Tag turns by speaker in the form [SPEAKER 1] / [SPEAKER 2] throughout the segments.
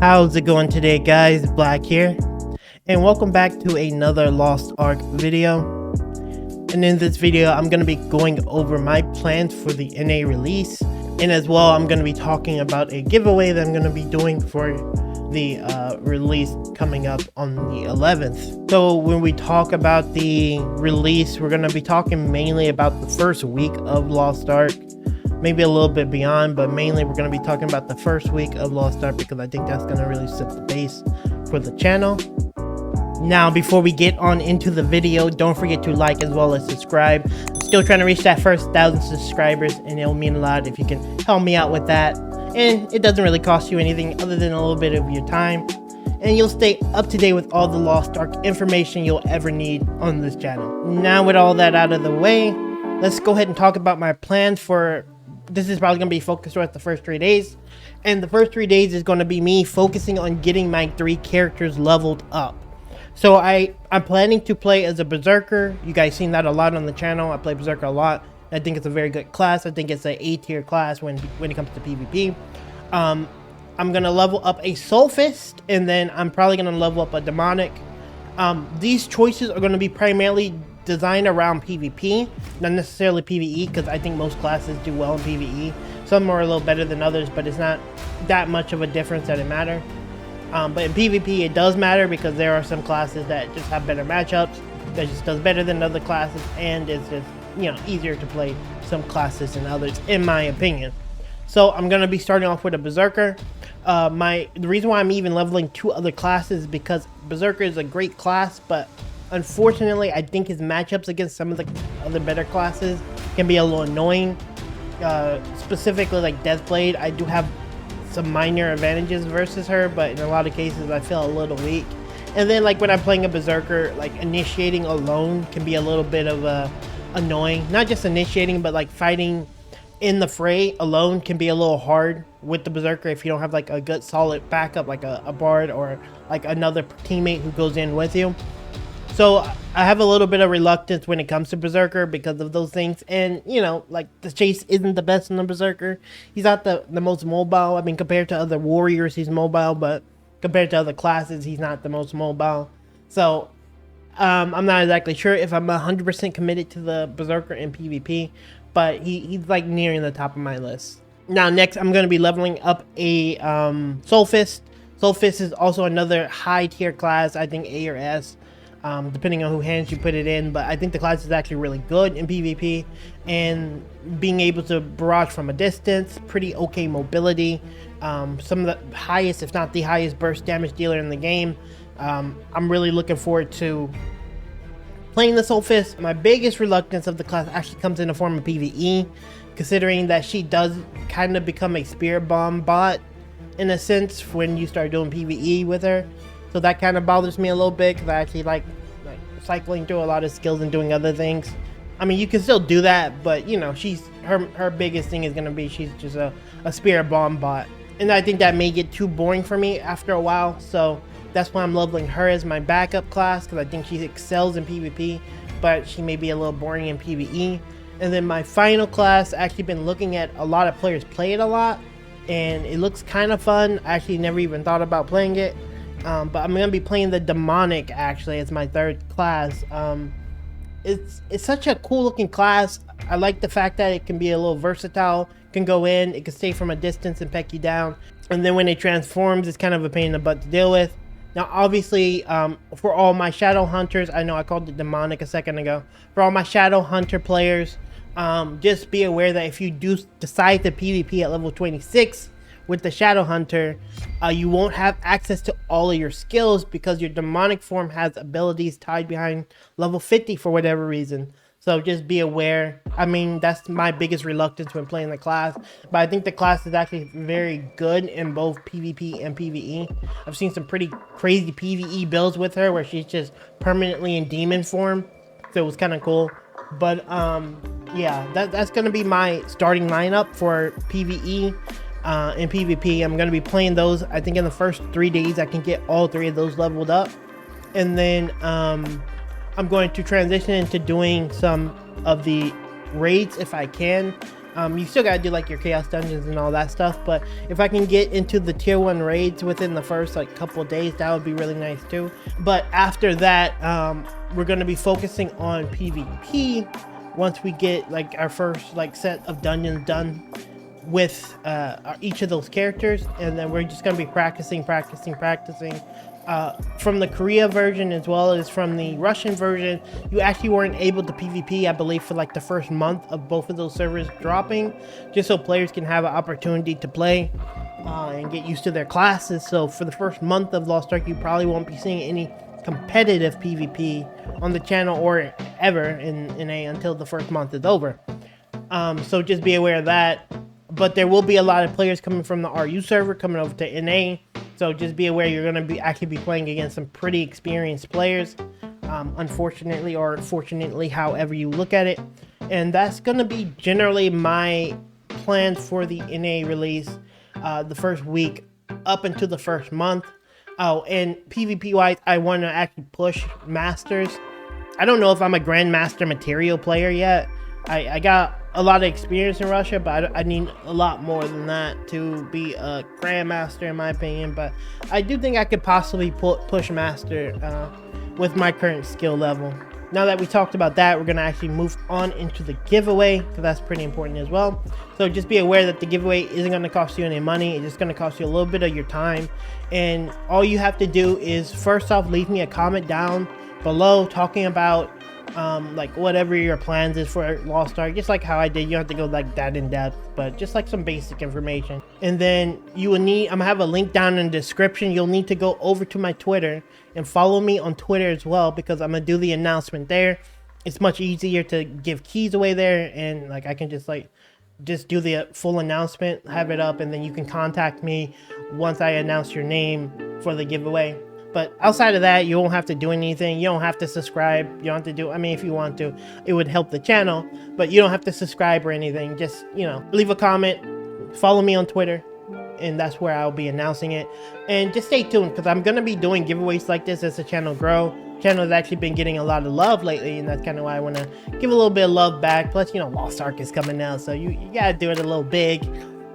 [SPEAKER 1] How's it going today, guys? Black here, and welcome back to another Lost Ark video. And in this video, I'm going to be going over my plans for the NA release, and as well, I'm going to be talking about a giveaway that I'm going to be doing for the release coming up on the 11th. So when we talk about the release, we're going to be talking mainly about the first week of Lost Ark. Maybe a little bit beyond, but mainly we're going to be talking about the first week of Lost Ark because I think that's going to really set the base for the channel. Now, before we get on into the video, don't forget to like as well as subscribe. I'm still trying to reach that first 1,000 subscribers, and it'll mean a lot if you can help me out with that. And it doesn't really cost you anything other than a little bit of your time. And you'll stay up to date with all the Lost Ark information you'll ever need on this channel. Now, with all that out of the way, let's go ahead and talk about my plans for... This is probably going to be focused throughout the first 3 days. And the first 3 days is going to be me focusing on getting my 3 characters leveled up. So I'm planning to play as a Berserker. You guys seen that a lot on the channel. I play Berserker a lot. I think it's a very good class. I think it's an A tier class when it comes to PvP. I'm going to level up a Soul Fist. And then I'm probably going to level up a Demonic. These choices are going to be primarily designed around PvP, not necessarily PvE, because I think most classes do well in PvE. Some are a little better than others, but it's not that much of a difference that it matters. But in PvP it does matter because there are some classes that just have better matchups, that just does better than other classes, and it's just, you know, easier to play some classes than others, in my opinion. So I'm going to be starting off with a Berserker. The reason why I'm even leveling 2 other classes is because Berserker is a great class, but unfortunately, I think his matchups against some of the other better classes can be a little annoying. Specifically, like Deathblade, I do have some minor advantages versus her, but in a lot of cases, I feel a little weak. And then, like when I'm playing a Berserker, like initiating alone can be a little bit of annoying. Not just initiating, but like fighting in the fray alone can be a little hard with the Berserker if you don't have like a good solid backup, like a Bard or like another teammate who goes in with you. So I have a little bit of reluctance when it comes to Berserker because of those things. And, you know, like the chase isn't the best in the Berserker. He's not the most mobile. I mean, compared to other warriors, he's mobile. But compared to other classes, he's not the most mobile. So I'm not exactly sure if I'm 100% committed to the Berserker in PvP. But he's like nearing the top of my list. Now, next, I'm going to be leveling up a Soul Fist. Soul Fist is also another high tier class. I think A or S. Depending on who hands you put it in, but I think the class is actually really good in PvP, and being able to barrage from a distance, pretty okay mobility, some of the highest, if not the highest burst damage dealer in the game. I'm really looking forward to playing the Soul Fist. My biggest reluctance of the class actually comes in the form of PvE, considering that she does kind of become a Spirit Bomb bot in a sense when you start doing PvE with her. So that kind of bothers me a little bit because I actually like cycling through a lot of skills and doing other things. I mean, you can still do that, but you know, her biggest thing is going to be she's just a Spirit Bomb bot. And I think that may get too boring for me after a while. So that's why I'm leveling her as my backup class, because I think she excels in PvP, but she may be a little boring in PvE. And then my final class, I actually been looking at a lot of players play it a lot, and it looks kind of fun. I actually never even thought about playing it. But I'm going to be playing the Demonic, actually, as my 3rd class. It's such a cool looking class. I like the fact that it can be a little versatile. It can go in, it can stay from a distance and peck you down. And then when it transforms, it's kind of a pain in the butt to deal with. Now, obviously, for all my Shadow Hunters, I know I called it Demonic a second ago. For all my Shadow Hunter players, just be aware that if you do decide to PvP at level 26, with the Shadow Hunter, you won't have access to all of your skills because your Demonic form has abilities tied behind level 50 for whatever reason. So just be aware. I mean, that's my biggest reluctance when playing the class. But I think the class is actually very good in both PvP and PvE. I've seen some pretty crazy PvE builds with her where she's just permanently in demon form. So it was kind of cool. But yeah, that's going to be my starting lineup for PvE. In PvP, I'm going to be playing those. I think in the first 3 days I can get all 3 of those leveled up, and then I'm going to transition into doing some of the raids if I can. You still gotta do like your chaos dungeons and all that stuff, but if I can get into the tier 1 raids within the first like couple of days, that would be really nice too. But after that, we're gonna be focusing on PvP once we get like our first like set of dungeons done with each of those characters, and then we're just going to be practicing from the Korea version as well as from the Russian version. You actually weren't able to PvP, I believe, for like the first month of both of those servers dropping, just so players can have an opportunity to play and get used to their classes. So for the first month of Lost Ark, you probably won't be seeing any competitive PvP on the channel or ever in NA until the first month is over. So just be aware of that. But there will be a lot of players coming from the RU server coming over to NA. So just be aware you're going to actually be playing against some pretty experienced players. Unfortunately or fortunately, however you look at it. And that's going to be generally my plans for the NA release the first week up until the first month. Oh, and PvP wise, I want to actually push Masters. I don't know if I'm a Grandmaster material player yet. I got a lot of experience in Russia, but I need a lot more than that to be a Grandmaster in my opinion. But I do think I could possibly push Master with my current skill level. Now that we talked about that, we're going to actually move on into the giveaway, because that's pretty important as well. So just be aware that the giveaway isn't going to cost you any money. It's just going to cost you a little bit of your time. And all you have to do is, first off, leave me a comment down below talking about like whatever your plans is for Lost Ark, just like how I did. You don't have to go like that in depth, but just like some basic information. And then you will need, I'm gonna have a link down in the description. You'll need to go over to my Twitter and follow me on Twitter as well, because I'm gonna do the announcement there. It's much easier to give keys away there, and like I can just do the full announcement, have it up, and then you can contact me once I announce your name for the giveaway. But outside of that, you won't have to do anything. You don't have to subscribe. You don't have to do, I mean, if you want to, it would help the channel, but you don't have to subscribe or anything. Just, you know, leave a comment, follow me on Twitter, and that's where I'll be announcing it. And just stay tuned, because I'm going to be doing giveaways like this as the channel grows. Channel has actually been getting a lot of love lately, and that's kind of why I want to give a little bit of love back. Plus, you know, Lost Ark is coming now, so you got to do it a little big.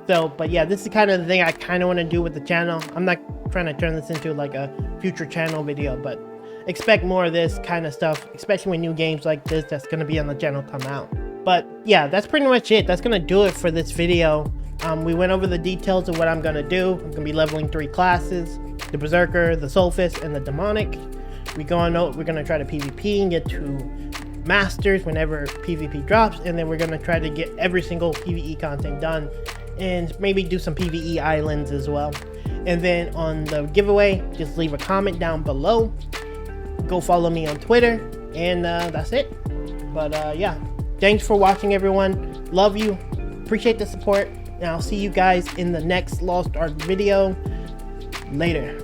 [SPEAKER 1] So, but yeah, this is kind of the thing I kind of want to do with the channel. I'm not trying to turn this into like a future channel video, but expect more of this kind of stuff, especially when new games like this that's going to be on the channel come out. But yeah, that's pretty much it. That's going to do it for this video. We went over the details of what I'm going to do. I'm going to be leveling 3 classes: the Berserker, the Soulfist, and the Demonic. We're going to try to PvP and get to Masters whenever PvP drops, and then we're going to try to get every single PvE content done, and maybe do some PvE islands as well. And then on the giveaway, just leave a comment down below. Go follow me on Twitter, and that's it. But yeah, thanks for watching, everyone. Love you. Appreciate the support. And I'll see you guys in the next Lost Ark video. Later.